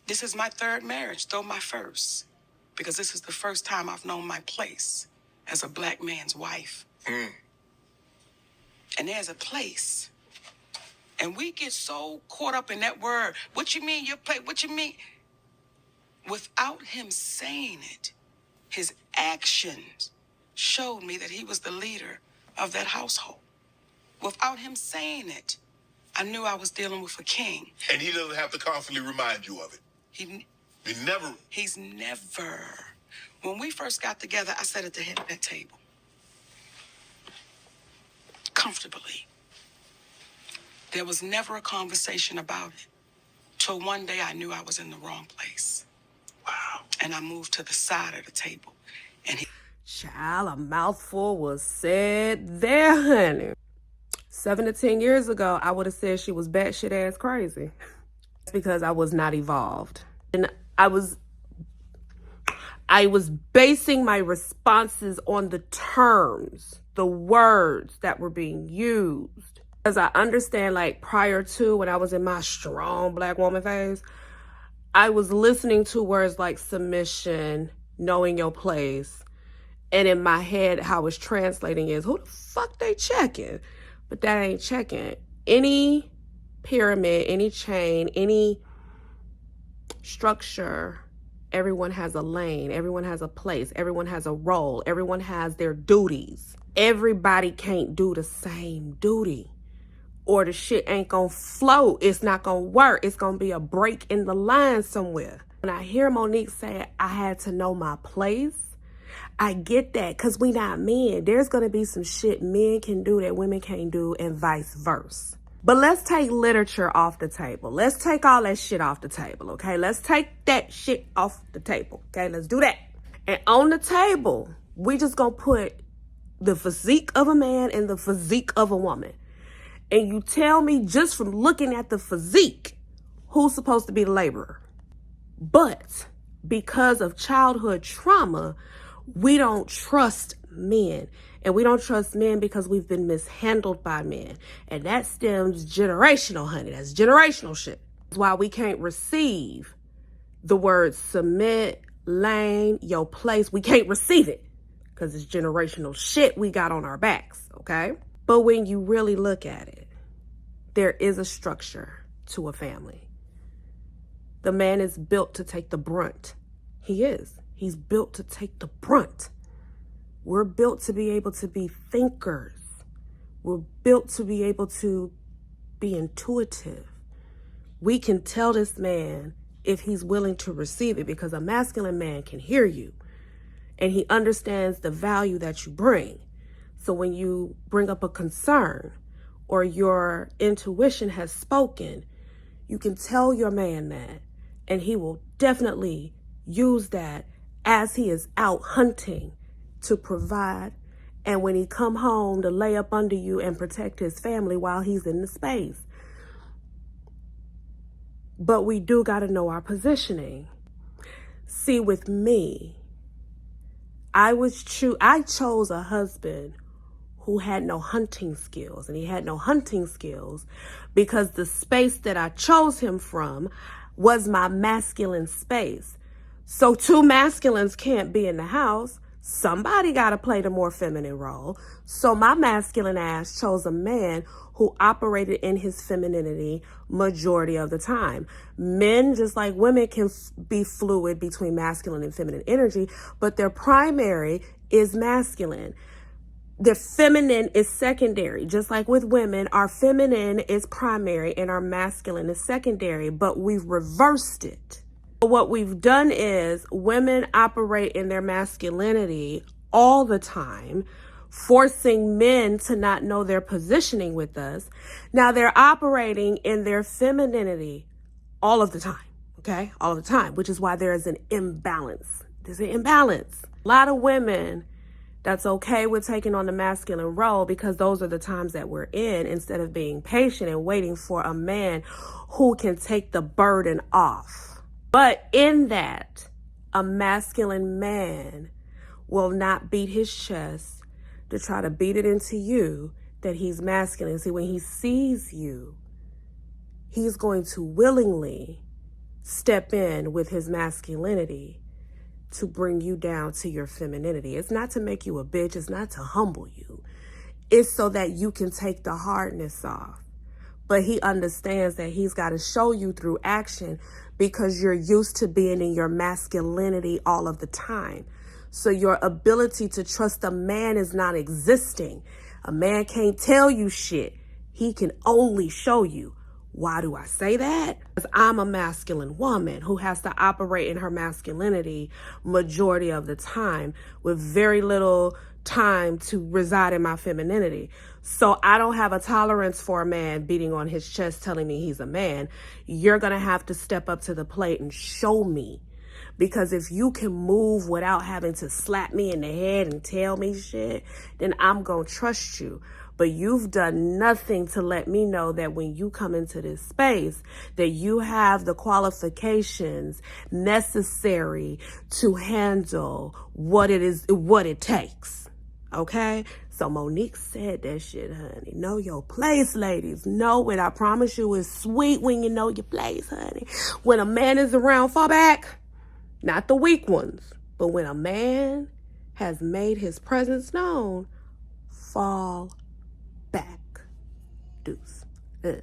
This is my third marriage, though my first, because this is the first time I've known my place as a black man's wife. And there's a place. And we get so caught up in that word. What you mean, your place? What you mean? Without him saying it, his actions showed me that he was the leader of that household. Without him saying it, I knew I was dealing with a king. And he doesn't have to constantly remind you of it. He's never. When we first got together, I sat at the head of that table. Comfortably. There was never a conversation about it. Till one day I knew I was in the wrong place. Wow. And I moved to the side of the table. And he... Child, a mouthful was said there, honey. 7 to 10 years ago, I would have said she was batshit ass crazy. It's because I was not evolved. And I was basing my responses on the terms, the words that were being used. As I understand, like prior to when I was in my strong black woman phase, I was listening to words like submission, knowing your place. And in my head, how it's translating is, who the fuck they checking? But that ain't checking. Any pyramid, any chain, any structure, everyone has a lane, everyone has a place, everyone has a role, everyone has their duties. Everybody can't do the same duty, or the shit ain't gonna flow. It's not gonna work. It's gonna be a break in the line somewhere. When I hear Monique say I had to know my place, I get that, because we not men. There's gonna be some shit men can do that women can't do, and vice versa. But let's take literature off the table. Let's take all that shit off the table, okay? Let's take that shit off the table, okay? Let's do that. And on the table, we just gonna put the physique of a man and the physique of a woman. And you tell me just from looking at the physique, who's supposed to be the laborer? But because of childhood trauma, we don't trust men. And we don't trust men because we've been mishandled by men. And that stems generational, honey. That's generational shit. That's why we can't receive the word submit, lane, your place. We can't receive it because it's generational shit we got on our backs, okay? But when you really look at it, there is a structure to a family. The man is built to take the brunt. He is. He's built to take the brunt. We're built to be able to be thinkers. We're built to be able to be intuitive. We can tell this man if he's willing to receive it, because a masculine man can hear you and he understands the value that you bring. So when you bring up a concern or your intuition has spoken, you can tell your man that, and he will definitely use that as he is out hunting to provide, and when he come home to lay up under you and protect his family while he's in the space. But we do got to know our positioning. See, with me, I chose a husband who had no hunting skills, and he had no hunting skills because the space that I chose him from was my masculine space. So two masculines can't be in the house. Somebody got to play the more feminine role. So my masculine ass chose a man who operated in his femininity majority of the time. Men, just like women, can be fluid between masculine and feminine energy, but their primary is masculine. The feminine is secondary. Just like with women, our feminine is primary and our masculine is secondary, but we've reversed it. What we've done is women operate in their masculinity all the time, forcing men to not know their positioning with us. Now they're operating in their femininity all of the time, okay? All of the time, which is why there is an imbalance. There's an imbalance. A lot of women that's okay with taking on the masculine role because those are the times that we're in, instead of being patient and waiting for a man who can take the burden off. But in that, a masculine man will not beat his chest to try to beat it into you that he's masculine. See, when he sees you, he's going to willingly step in with his masculinity to bring you down to your femininity. It's not to make you a bitch. It's not to humble you. It's so that you can take the hardness off. But he understands that he's got to show you through action because you're used to being in your masculinity all of the time. So your ability to trust a man is not existing. A man can't tell you shit. He can only show you. Why do I say that? Because I'm a masculine woman who has to operate in her masculinity majority of the time with very little time to reside in my femininity. So I don't have a tolerance for a man beating on his chest telling me he's a man. You're going to have to step up to the plate and show me. Because if you can move without having to slap me in the head and tell me shit, then I'm going to trust you. But you've done nothing to let me know that when you come into this space, that you have the qualifications necessary to handle what it takes. Okay? So Monique said that shit, honey. Know your place, ladies. Know it. I promise you it's sweet when you know your place, honey. When a man is around, fall back. Not the weak ones. But when a man has made his presence known, fall back. Deuce. Ugh.